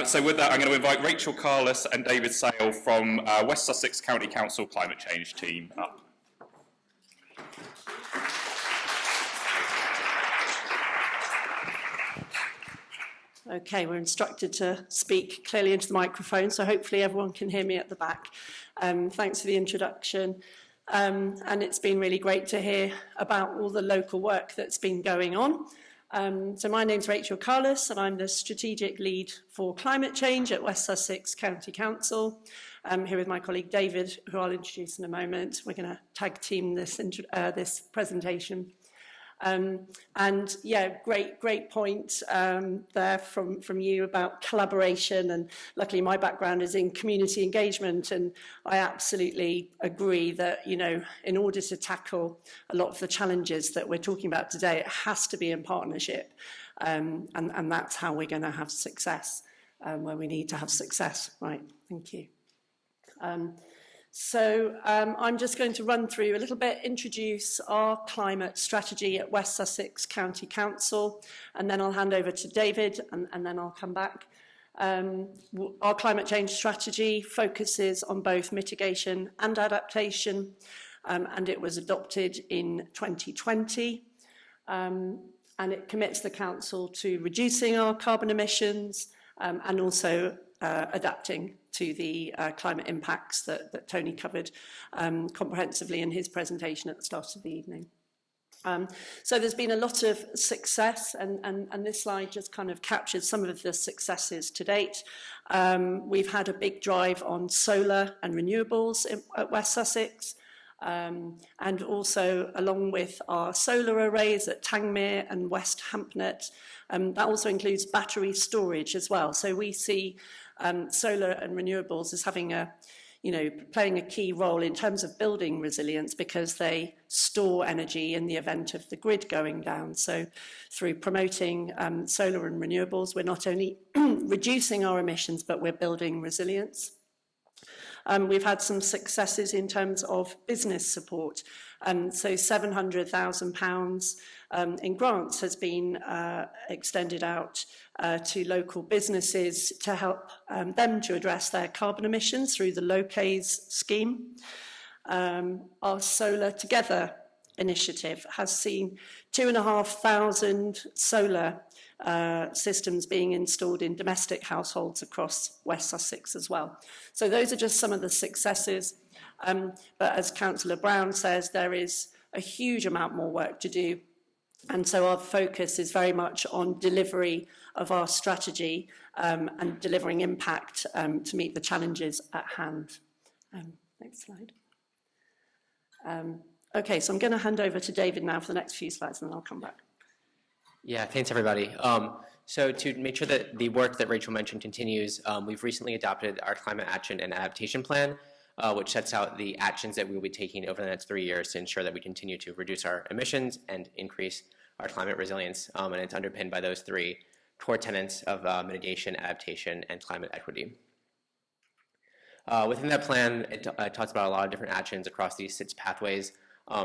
So with that, I'm going to invite Rachel Carless and David Sale from West Sussex County Council Climate Change team up. Okay, we're instructed to speak clearly into the microphone, so hopefully everyone can hear me at the back. Thanks for the introduction. And it's been really great to hear about all the local work that's been going on. So my name's Rachel Carless, and I'm the strategic lead for climate change at West Sussex County Council. I'm here with my colleague David, who I'll introduce in a moment. We're going to tag team this presentation. And yeah, great point there from you about collaboration, and luckily my background is in community engagement, and I absolutely agree that, you know, in order to tackle a lot of the challenges that we're talking about today, it has to be in partnership, and that's how we're going to have success where we need to have success. Right, thank you. So I'm just going to run through a little bit, introduce our climate strategy at West Sussex County Council, and then I'll hand over to David, and then I'll come back. Our climate change strategy focuses on both mitigation and adaptation, and it was adopted in 2020. And it commits the council to reducing our carbon emissions and also adapting to the climate impacts that Tony covered comprehensively in his presentation at the start of the evening. So there's been a lot of success, and this slide just kind of captures some of the successes to date. We've had a big drive on solar and renewables at West Sussex, and also along with our solar arrays at Tangmere and West Hampnet. That also includes battery storage as well. So we see solar and renewables as having playing a key role in terms of building resilience, because they store energy in the event of the grid going down. So through promoting solar and renewables, we're not only reducing our emissions, but we're building resilience. We've had some successes in terms of business support. So £700,000 in grants has been extended out to local businesses to help them to address their carbon emissions through the Low-K's scheme. Our Solar Together initiative has seen 2,500 solar systems being installed in domestic households across West Sussex as well. So those are just some of the successes. But as Councillor Brown says, there is a huge amount more work to do. And so our focus is very much on delivery of our strategy and delivering impact to meet the challenges at hand. Next slide. Okay, so I'm going to hand over to David now for the next few slides, and then I'll come back. Yeah, thanks everybody. So to make sure that the work that Rachel mentioned continues, we've recently adopted our Climate Action and Adaptation Plan, which sets out the actions that we will be taking over the next 3 years to ensure that we continue to reduce our emissions and increase our climate resilience. And it's underpinned by those three core tenets of mitigation, adaptation, and climate equity. Within that plan, it talks about a lot of different actions across these 6 pathways,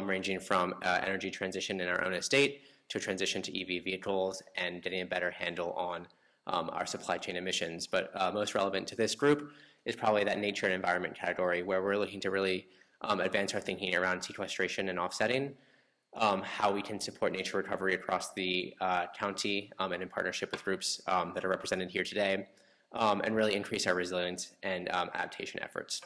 ranging from energy transition in our own estate to transition to EV vehicles and getting a better handle on our supply chain emissions. But most relevant to this group is probably that nature and environment category, where we're looking to really advance our thinking around sequestration and offsetting, how we can support nature recovery across the county and in partnership with groups that are represented here today, and really increase our resilience and adaptation efforts.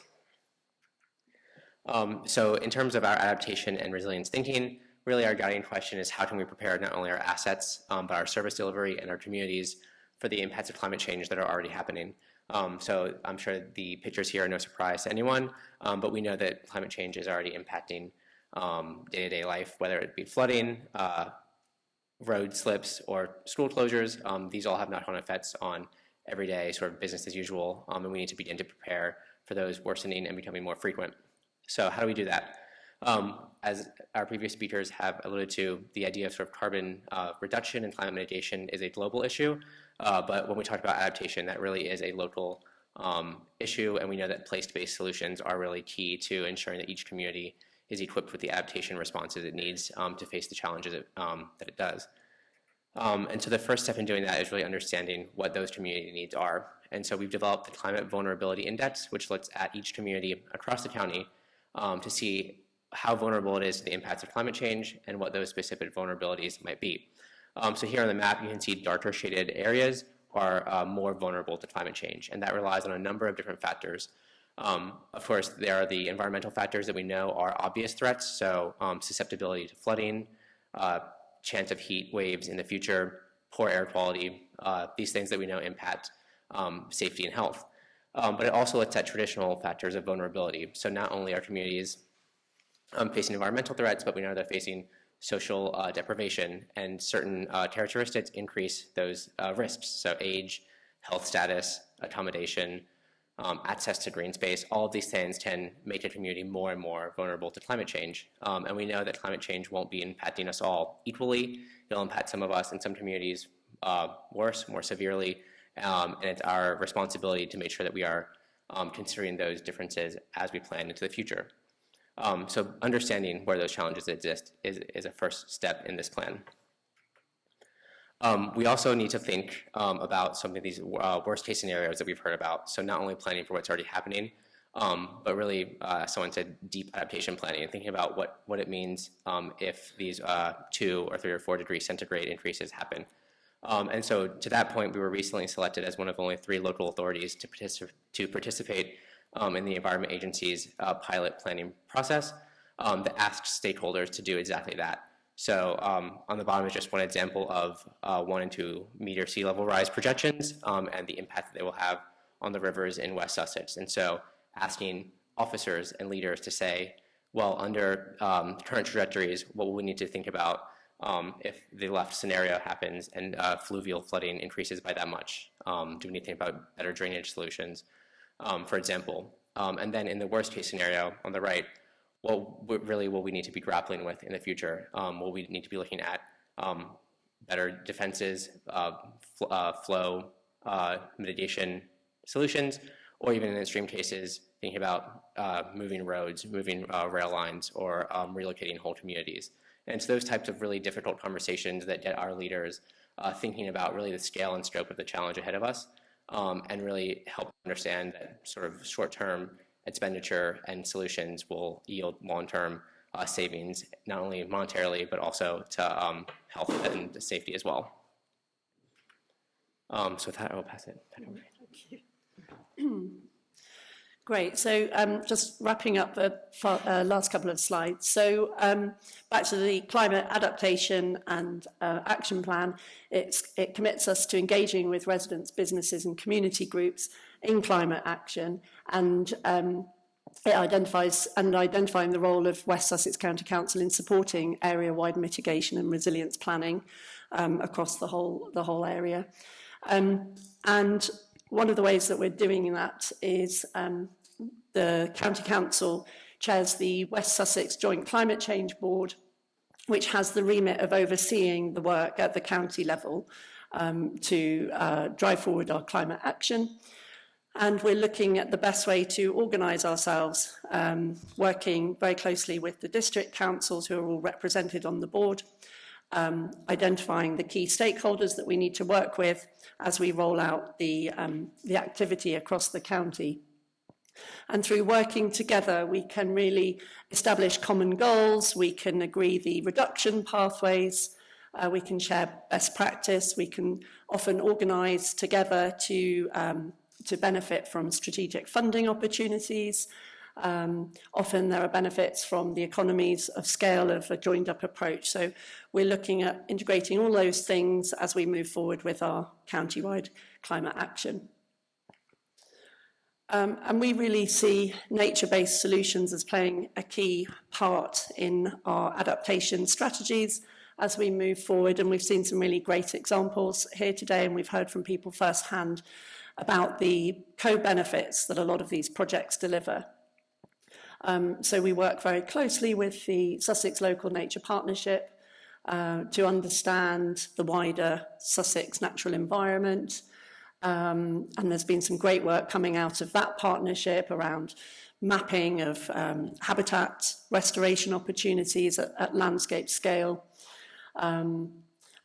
So in terms of our adaptation and resilience thinking, really our guiding question is how can we prepare not only our assets, but our service delivery and our communities for the impacts of climate change that are already happening. So I'm sure the pictures here are no surprise to anyone, but we know that climate change is already impacting day-to-day life, whether it be flooding, road slips, or school closures. These all have knock-on effects on everyday sort of business as usual, and we need to begin to prepare for those worsening and becoming more frequent. So how do we do that? As our previous speakers have alluded to, the idea of sort of carbon reduction and climate mitigation is a global issue, but when we talk about adaptation, that really is a local issue, and we know that place-based solutions are really key to ensuring that each community is equipped with the adaptation responses it needs to face the challenges that it does. And so the first step in doing that is really understanding what those community needs are. And so we've developed the Climate Vulnerability Index, which looks at each community across the county to see how vulnerable it is to the impacts of climate change and what those specific vulnerabilities might be. So here on the map, you can see darker shaded areas are more vulnerable to climate change, and that relies on a number of different factors. Of course, there are the environmental factors that we know are obvious threats, so susceptibility to flooding, chance of heat waves in the future, poor air quality, these things that we know impact safety and health. But it also looks at traditional factors of vulnerability. So not only are communities facing environmental threats, but we know they're facing social deprivation, and certain characteristics increase those risks. So age, health status, accommodation, access to green space, all of these things can make a community more and more vulnerable to climate change. And we know that climate change won't be impacting us all equally. It'll impact some of us in some communities worse, more severely, and it's our responsibility to make sure that we are considering those differences as we plan into the future. So understanding where those challenges exist is a first step in this plan. We also need to think about some of these worst case scenarios that we've heard about. So not only planning for what's already happening, but really, someone said deep adaptation planning, and thinking about what it means if these 2 or 3 or 4 degree centigrade increases happen. And so to that point, we were recently selected as one of only 3 local authorities to participate in the Environment Agency's pilot planning process that asks stakeholders to do exactly that. So on the bottom is just one example of 1 and 2 meter sea level rise projections and the impact that they will have on the rivers in West Sussex. And so asking officers and leaders to say, well, under current trajectories, what will we need to think about if the left scenario happens and fluvial flooding increases by that much? Do we need to think about better drainage solutions, for example? And then in the worst case scenario on the right, what really will we need to be grappling with in the future? Will we need to be looking at better defenses, flow mitigation solutions, or even in extreme cases, thinking about moving roads, moving rail lines, or relocating whole communities? And it's those types of really difficult conversations that get our leaders thinking about really the scale and scope of the challenge ahead of us, and really help understand that sort of short-term expenditure and solutions will yield long-term savings, not only monetarily, but also to health and safety as well. So with that, I will pass it back over. Thank you. Great. So just wrapping up the last couple of slides. So back to the climate adaptation and action plan. It commits us to engaging with residents, businesses and community groups in climate action, and it identifying the role of West Sussex County Council in supporting area-wide mitigation and resilience planning across the whole area. And one of the ways that we're doing that is the County Council chairs the West Sussex Joint Climate Change Board, which has the remit of overseeing the work at the county level to drive forward our climate action. And we're looking at the best way to organise ourselves, working very closely with the district councils who are all represented on the board, identifying the key stakeholders that we need to work with as we roll out the activity across the county. And through working together, we can really establish common goals, we can agree the reduction pathways, we can share best practice, we can often organise together to benefit from strategic funding opportunities. Often there are benefits from the economies of scale of a joined up approach. So we're looking at integrating all those things as we move forward with our county-wide climate action. And we really see nature-based solutions as playing a key part in our adaptation strategies as we move forward. And we've seen some really great examples here today, and we've heard from people firsthand about the co-benefits that a lot of these projects deliver. So we work very closely with the Sussex Local Nature Partnership to understand the wider Sussex natural environment. And there's been some great work coming out of that partnership around mapping of habitat restoration opportunities at landscape scale.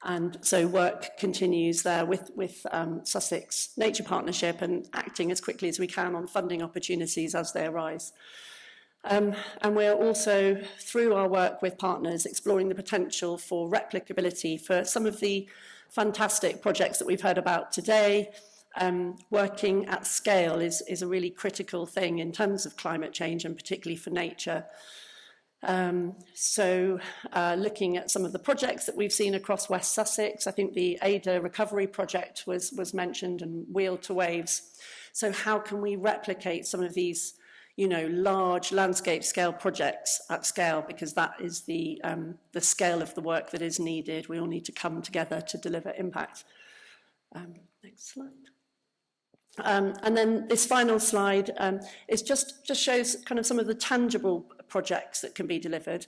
And so work continues there with Sussex Nature Partnership and acting as quickly as we can on funding opportunities as they arise. And we're also, through our work with partners, exploring the potential for replicability for some of the fantastic projects that we've heard about today. Working at scale is a really critical thing in terms of climate change and particularly for nature. Looking at some of the projects that we've seen across West Sussex, I think the Ada recovery project was mentioned, and Wheel to Waves. So how can we replicate some of these, large landscape scale projects at scale, because that is the scale of the work that is needed. We all need to come together to deliver impact. Next slide. And then this final slide is just shows kind of some of the tangible projects that can be delivered.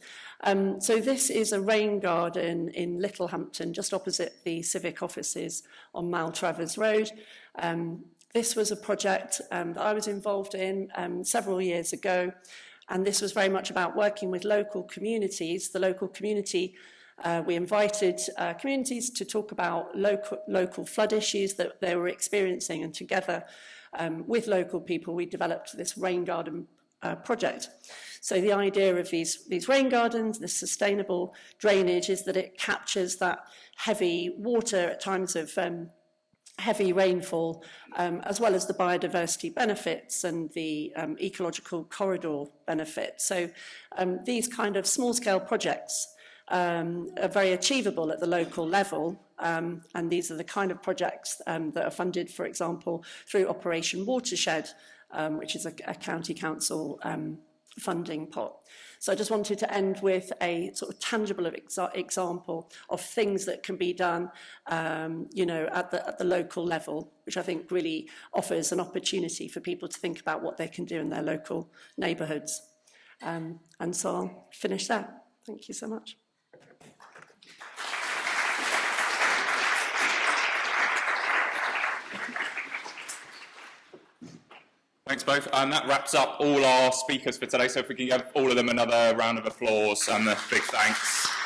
So this is a rain garden in Littlehampton, just opposite the civic offices on Maltravers Road. This was a project that I was involved in several years ago, and this was very much about working with local communities. The local community, we invited communities to talk about local flood issues that they were experiencing, and together with local people we developed this rain garden project. So the idea of these rain gardens, this sustainable drainage, is that it captures that heavy water at times of heavy rainfall, as well as the biodiversity benefits and the ecological corridor benefits. So these kind of small-scale projects are very achievable at the local level, and these are the kind of projects that are funded, for example, through Operation Watershed, which is a county council funding pot. So I just wanted to end with a sort of tangible example of things that can be done, at the local level, which I think really offers an opportunity for people to think about what they can do in their local neighbourhoods. And so I'll finish there. Thank you so much. Thanks both. And that wraps up all our speakers for today. So if we can give all of them another round of applause and a big thanks.